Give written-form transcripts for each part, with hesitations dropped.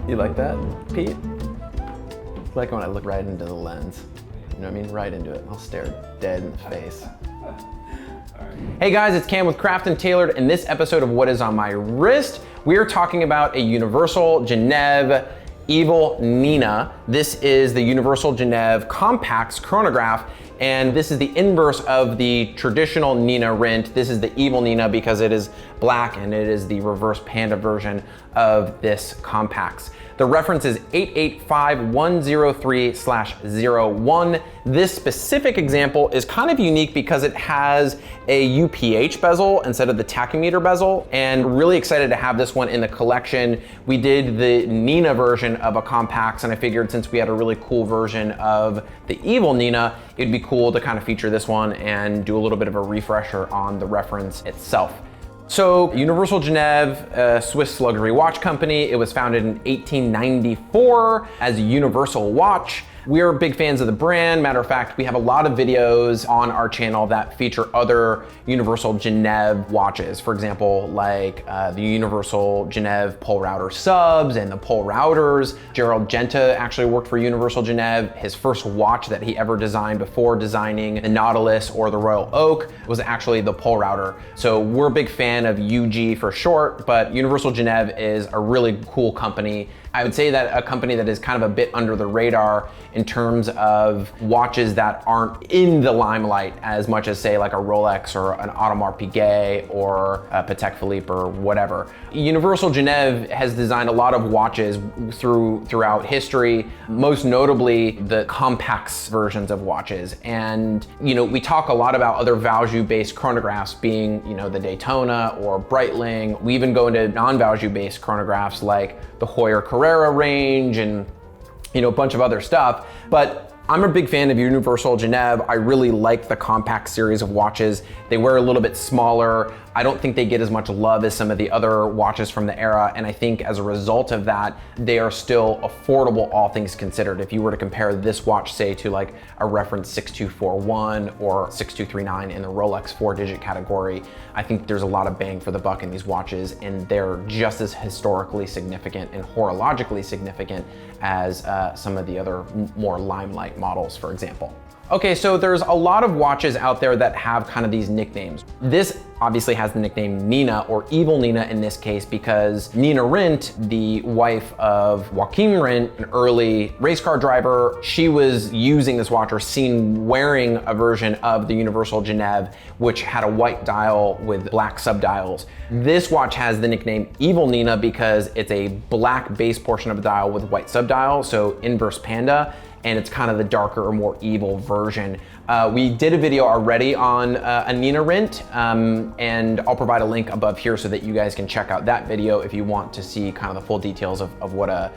You like that, Pete? I like when I look right into the lens. You know what I mean? Right into it. I'll stare dead in the face. Hey guys, it's Cam with Craft and Tailored. In this episode of What Is On My Wrist, we are talking about a Universal Geneve Evil Nina. This is the Universal Geneve Compax chronograph, and this is the inverse of the traditional Nina Rint. This is the Evil Nina because it is black and it is the reverse panda version of this Compax. The reference is 885103/01. This specific example is kind of unique because it has a UPH bezel instead of the tachymeter bezel, and really excited to have this one in the collection. We did the Nina version of a Compax, and I figured since we had a really cool version of the Evil Nina, it'd be cool to kind of feature this one and do a little bit of a refresher on the reference itself. So Universal Geneve, a Swiss luxury watch company. It was founded in 1894 as a Universal Watch. We're big fans of the brand. Matter of fact, we have a lot of videos on our channel that feature other Universal Geneve watches. For example, like the Universal Geneve pole router subs and the pole routers. Gerald Genta actually worked for Universal Geneve. His first watch that he ever designed before designing the Nautilus or the Royal Oak was actually the pole router. So we're a big fan of UG for short, but Universal Geneve is a really cool company. I would say that a company that is kind of a bit under the radar in terms of watches that aren't in the limelight as much as, say, like a Rolex or an Audemars Piguet or a Patek Philippe or whatever. Universal Geneve has designed a lot of watches throughout history, most notably the Compax versions of watches. And, you know, we talk a lot about other value-based chronographs being, you know, the Daytona or Breitling. We even go into non-value-based chronographs like the Heuer Carrera range and, you know, a bunch of other stuff. But I'm a big fan of Universal Geneve. I really like the Compax series of watches. They wear a little bit smaller. I don't think they get as much love as some of the other watches from the era. And I think as a result of that, they are still affordable, all things considered. If you were to compare this watch, say, to like a reference 6241 or 6239 in the Rolex 4-digit category, I think there's a lot of bang for the buck in these watches, and they're just as historically significant and horologically significant as some of the other more limelight models, for example. Okay, so there's a lot of watches out there that have kind of these nicknames. This obviously has the nickname Nina, or Evil Nina in this case, because Nina Rindt, the wife of Joachim Rindt, an early race car driver, she was using this watch or seen wearing a version of the Universal Geneve, which had a white dial with black subdials. This watch has the nickname Evil Nina because it's a black base portion of the dial with white subdial, so inverse panda, and it's kind of the darker or more evil version. We did a video already on a Nina Rindt, and I'll provide a link above here so that you guys can check out that video if you want to see kind of the full details of what a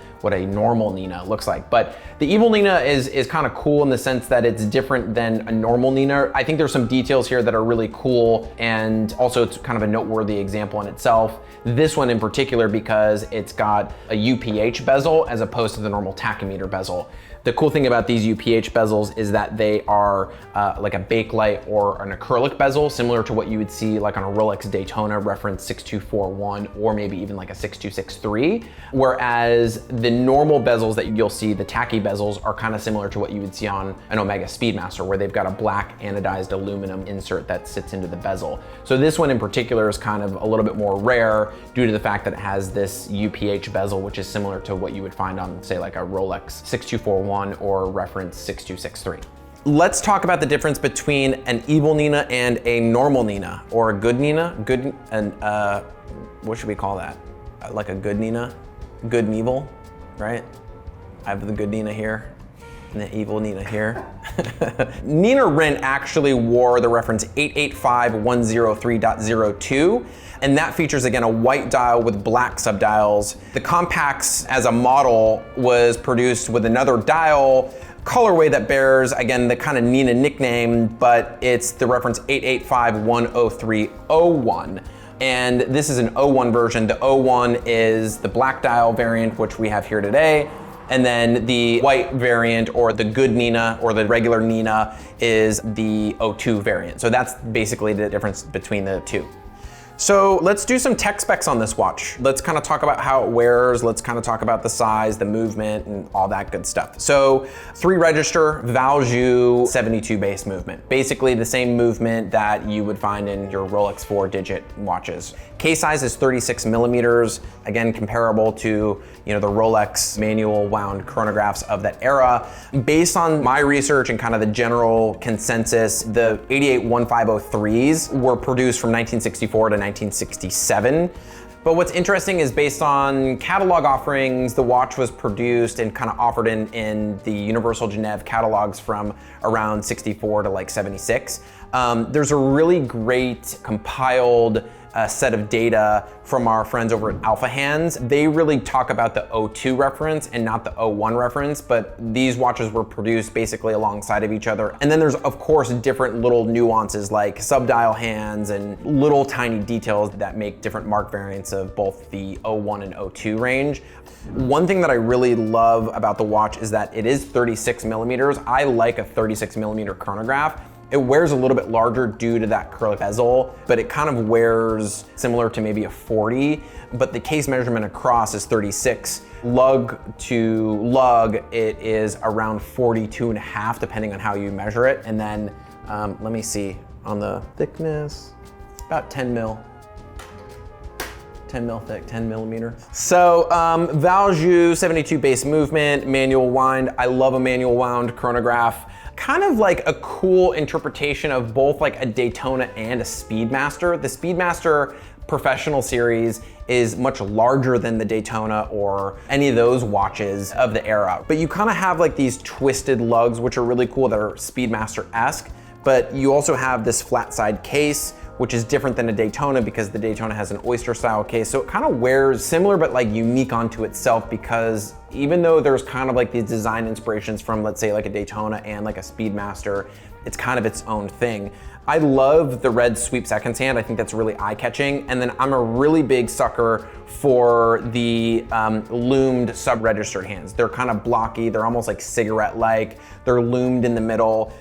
normal Nina looks like. But the Evil Nina is kind of cool in the sense that it's different than a normal Nina. I think there's some details here that are really cool, and also it's kind of a noteworthy example in itself. This one in particular because it's got a UPH bezel as opposed to the normal tachymeter bezel. The cool thing about these UPH bezels is that they are like a bakelite or an acrylic bezel, similar to what you would see like on a Rolex Daytona reference 6241 or maybe even like a 6263. Whereas the normal bezels that you'll see, the tacky bezels, are kind of similar to what you would see on an Omega Speedmaster, where they've got a black anodized aluminum insert that sits into the bezel. So this one in particular is kind of a little bit more rare due to the fact that it has this UPH bezel, which is similar to what you would find on, say, like a Rolex 6241 or reference 6263. Let's talk about the difference between an Evil Nina and a normal Nina, or a good Nina. What should we call that? Like a good Nina? Good and evil, right? I have the good Nina here and the evil Nina here. Nina Rindt actually wore the reference 885103.02, and that features, again, a white dial with black subdials. The Compax as a model was produced with another dial colorway that bears, again, the kind of Nina nickname, but it's the reference 88510301. And this is an 01 version. The 01 is the black dial variant, which we have here today. And then the white variant, or the good Nina, or the regular Nina, is the 02 variant. So that's basically the difference between the two. So let's do some tech specs on this watch. Let's kind of talk about how it wears. Let's kind of talk about the size, the movement, and all that good stuff. So 3 register, Vintage-Uhren 72 base movement. Basically the same movement that you would find in your Rolex 4-digit watches. Case size is 36 millimeters. Again, comparable to the Rolex manual wound chronographs of that era. Based on my research and kind of the general consensus, the 88-1503s were produced from 1964 to 1967. But what's interesting is based on catalog offerings, the watch was produced and kind of offered in the Universal Geneve catalogs from around 64 to like 76. There's a really great compiled set of data from our friends over at Alpha Hands. They really talk about the 02 reference and not the 01 reference, but these watches were produced basically alongside of each other. And then there's of course different little nuances like subdial hands and little tiny details that make different mark variants of both the 01 and 02 range. One thing that I really love about the watch is that it is 36 millimeters. I like a 36 millimeter chronograph. It wears a little bit larger due to that acrylic bezel, but it kind of wears similar to maybe a 40, but the case measurement across is 36. Lug to lug, it is around 42.5, depending on how you measure it. And then, let me see, on the thickness, about 10 mil. 10 mil thick, 10 millimeter. So Vintage-Uhren 72 base movement, manual wind. I love a manual wound chronograph. Kind of like a cool interpretation of both like a Daytona and a Speedmaster. The Speedmaster Professional Series is much larger than the Daytona or any of those watches of the era. But you kind of have like these twisted lugs, which are really cool, that are Speedmaster-esque. But you also have this flat side case, which is different than a Daytona because the Daytona has an oyster style case. So it kind of wears similar but like unique onto itself, because even though there's kind of like these design inspirations from, let's say, like a Daytona and like a Speedmaster, it's kind of its own thing. I love the red sweep seconds hand. I think that's really eye-catching. And then I'm a really big sucker for the loomed sub-registered hands. They're kind of blocky. They're almost like cigarette-like. They're loomed in the middle.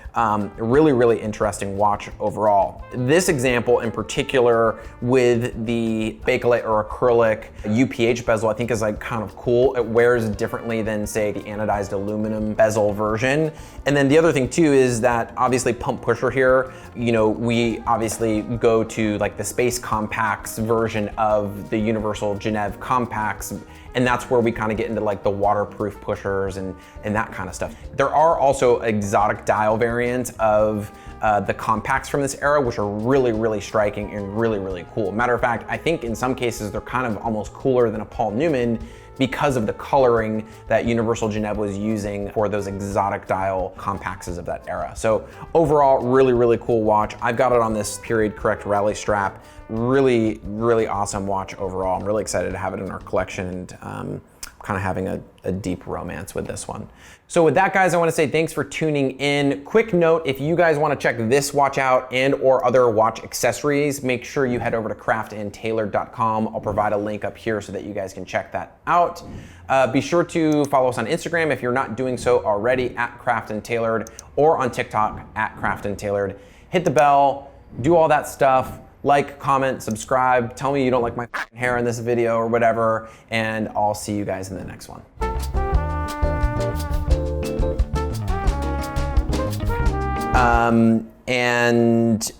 Really, really interesting watch overall. This example in particular with the bakelite or acrylic UPH bezel, I think is like kind of cool. It wears differently than, say, the anodized aluminum bezel version. And then the other thing too is that obviously pump pusher here, we obviously go to like the Space Compax version of the Universal Geneve Compax, and that's where we kind of get into like the waterproof pushers and that kind of stuff. There are also exotic dial variants of the Compax from this era, which are really, really striking and really, really cool. Matter of fact, I think in some cases they're kind of almost cooler than a Paul Newman because of the coloring that Universal Geneve was using for those exotic dial Compaxes of that era. So overall, really, really cool watch. I've got it on this period correct rally strap. Really, really awesome watch overall. I'm really excited to have it in our collection, and kind of having a deep romance with this one. So with that, guys, I want to say thanks for tuning in. Quick note, if you guys want to check this watch out and or other watch accessories, make sure you head over to craftandtailored.com. I'll provide a link up here so that you guys can check that out. Be sure to follow us on Instagram if you're not doing so already, at craftandtailored, or on TikTok at craftandtailored. Hit the bell, do all that stuff. Like, comment, subscribe, tell me you don't like my hair in this video or whatever, and I'll see you guys in the next one. And